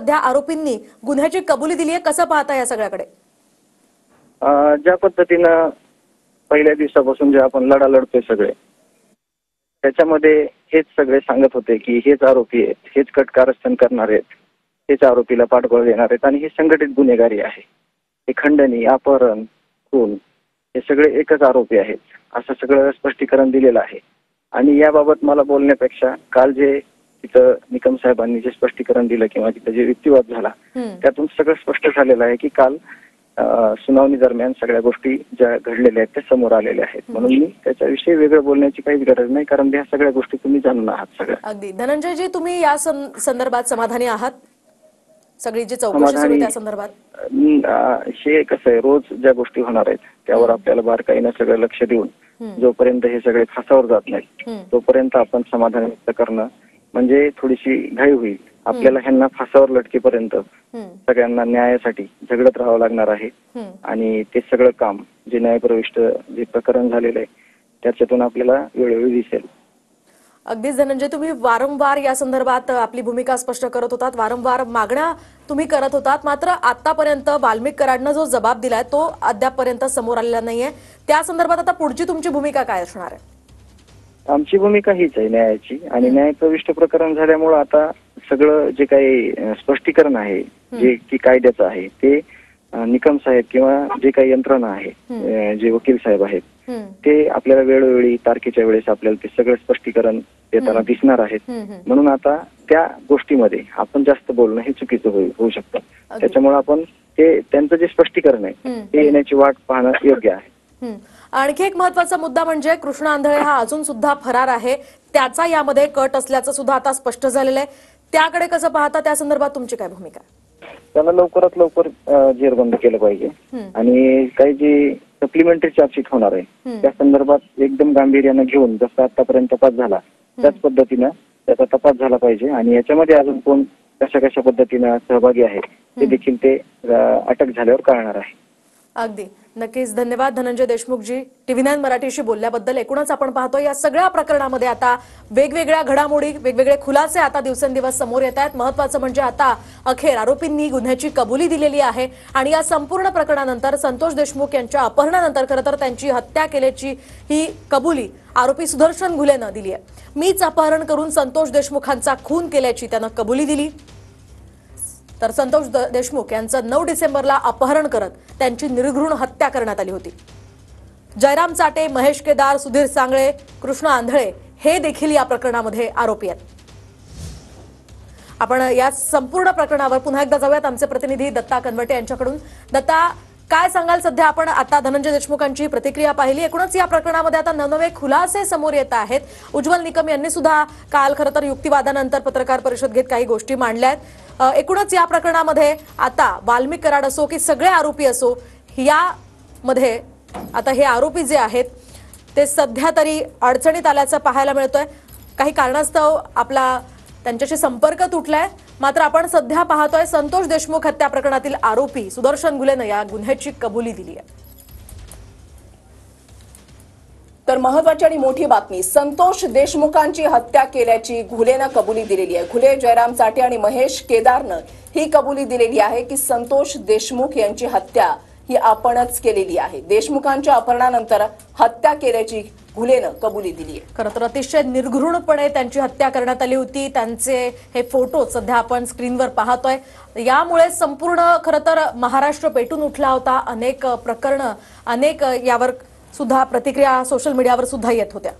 सध्या आरोपींनी गुन्ह्याची कबुली दिली आहे, कसं पाहता या सगळ्याकडे? ज्या पद्धतीनं पहिल्या दिवसापासून जे आपण लढा लढतोय सगळे, त्याच्यामध्ये हेच सगळे सांगत होते की हेच आरोपी आहेत, हेच कटकारस्थान करणार आहेत, हेच आरोपीला पाठबळ देणार आहेत आणि हे संघटित गुन्हेगारी आहे, हे खंडणी, अपहरण, खून हे सगळे एकच आरोपी आहेत असं सगळं स्पष्टीकरण दिलेलं आहे. आणि याबाबत मला बोलण्यापेक्षा काल जे तिथं निकम साहेबांनी जे स्पष्टीकरण दिलं किंवा तिथं जे युक्तिवाद झाला त्यातून सगळं स्पष्ट झालेलं आहे की काल सुनावणी दरम्यान सगळ्या गोष्टी ज्या घडलेल्या आहेत त्या समोर आलेल्या आहेत. म्हणून मी त्याच्याविषयी वेगळं बोलण्याची काहीच गरज नाही, कारण ह्या सगळ्या गोष्टी तुम्ही जाणून आहात सगळ्या. अगदी. धनंजयजी, तुम्ही या संदर्भात समाधानी आहात? सगळी जी चौकशी सुरू त्या संदर्भात हे कसं आहे, रोज ज्या गोष्टी होणार आहेत त्यावर आपल्याला बारकाईनं सगळं लक्ष देऊन जोपर्यंत हे सगळे फासावर जात नाही तोपर्यंत आपण समाधान व्यक्त करणं म्हणजे थोडीशी घाई होईल. आपल्याला ह्यांना फासावर लटकेपर्यंत सगळ्यांना न्यायासाठी झगडत राहावं लागणार आहे आणि ते सगळं काम जे न्यायप्रविष्ट जे प्रकरण झालेलं आहे त्याच्यातून आपल्याला वेळोवेळी दिसेल. अगदीच धनंजय, तुम्ही वारंवार या संदर्भात आपली भूमिका स्पष्ट करत होतात, वारंवार मागण्या तुम्ही करत होतात, मात्र आतापर्यंत वाल्मिक कराडनं जो जबाब दिलाय तो अद्यापपर्यंत समोर आलेला नाहीये. त्या संदर्भात आता पुढची तुमची भूमिका काय असणार आहे? आमची भूमिका हीच आहे न्यायाची, आणि न्यायप्रविष्ट प्रकरण झाल्यामुळे आता सगळं जे काही स्पष्टीकरण आहे जे की कायद्याचं आहे ते निकम साहेब किंवा जे काही यंत्रणा आहे, जे वकील साहेब आहेत ते आपल्याला वेळोवेळी तारखेच्या वेळेस आपल्याला ते सगळं स्पष्टीकरण देताना दिसणार आहेत. म्हणून आता त्या गोष्टीमध्ये आपण जास्त बोलणं हे चुकीचं होऊ शकतं. त्याच्यामुळे आपण ते त्यांचं जे स्पष्टीकरण आहे ते येण्याची वाट पाहणं योग्य आहे. आणखी एक महत्वाचा मुद्दा म्हणजे कृष्ण आंधळे हा अजून सुद्धा फरार आहे, त्याचा यामध्ये कट असल्याचं सुद्धा आता स्पष्ट झालेलं आहे. त्याकडे कसं पाहता, त्या संदर्भात तुमची काय भूमिका? त्याला लवकरात लवकर जेरबंद केलं पाहिजे आणि काही जी सप्लिमेंटरी चार्जशीट होणार आहे त्या संदर्भात एकदम गांभीर्यानं घेऊन जसं आतापर्यंत तपास झाला त्याच पद्धतीनं त्याचा तपास झाला पाहिजे आणि याच्यामध्ये अजून कोण कशा कशा पद्धतीनं सहभागी आहे ते देखील ते अटक झाल्यावर कळणार आहे. अगदी नक्कीच. धन्यवाद धनंजय देशमुख जी, TV9 मराठीशी बोलल्याबद्दल. एकूणच आपण पाहतोय या सगळ्या प्रकरणामध्ये आता वेगवेगळ्या घडामोडी, वेगवेगळे खुलासे आता दिवसेंदिवस समोर येत आहेत. महत्वाचं म्हणजे आता अखेर आरोपींनी गुन्ह्याची कबुली दिलेली आहे आणि या संपूर्ण प्रकरणानंतर संतोष देशमुख यांच्या अपहरणानंतर खरं तर त्यांची हत्या केल्याची ही कबुली आरोपी सुदर्शन घुलेनं दिली आहे. मीच अपहरण करून संतोष देशमुखांचा खून केल्याची त्यानं कबुली दिली. तर संतोष देशमुख यांचं 9 डिसेंबरला अपहरण करत त्यांची निर्घृण हत्या करण्यात आली होती. जयराम चाटे, महेश केदार, सुधीर सांगळे, कृष्ण आंधळे हे देखील या प्रकरणामध्ये आरोपी आहेत. आपण या संपूर्ण प्रकरणावर पुन्हा एकदा जाऊयात आमचे प्रतिनिधी दत्ता कनवटे यांच्याकडून. दत्ता, काय सांगाल? सध्या आपण आता धनंजय देशमुखांची प्रतिक्रिया पाहिली, एकूणच या प्रकरणामध्ये आता नवनवे खुलासे समोर येत आहेत. उज्ज्वल निकम यांनी सुद्धा काल खरं तर युक्तिवादानंतर पत्रकार परिषद घेत काही गोष्टी मांडल्या आहेत. एकूणच या प्रकरणामध्ये आता वाल्मिक कराड असो की सगळे आरोपी असो, यामध्ये आता हे आरोपी जे आहेत ते सध्या तरी अडचणीत आल्याचं पाहायला मिळतंय. काही कारणास्तव आपला त्यांच्याशी संपर्क तुटलाय, मात्र आपण सध्या पाहतोय संतोष देशमुख हत्या प्रकरणातील आरोपी सुदर्शन घुलेनं या गुन्ह्याची कबुली दिली आहे. तर महत्वाची आणि मोठी बातमी, संतोष देशमुखांची हत्या केल्याची घुलेनं कबुली दिलेली आहे. घुले, जयराम चाटे आणि महेश केदारनं ही कबुली दिलेली आहे की संतोष देशमुख यांची हत्या ही आपणच केलेली आहे. देशमुखांच्या अपहरणानंतर हत्या केल्याची घुलेनं कबुली दिली आहे. खरं तर अतिशय निर्घृणपणे त्यांची हत्या करण्यात आली होती. त्यांचे हे फोटो सध्या आपण स्क्रीनवर पाहतोय. यामुळे संपूर्ण खरं तर महाराष्ट्र पेटून उठला होता. अनेक प्रकरणं, अनेक यावर सुद्धा प्रतिक्रिया सोशल मीडियावर सुद्धा येत होत्या.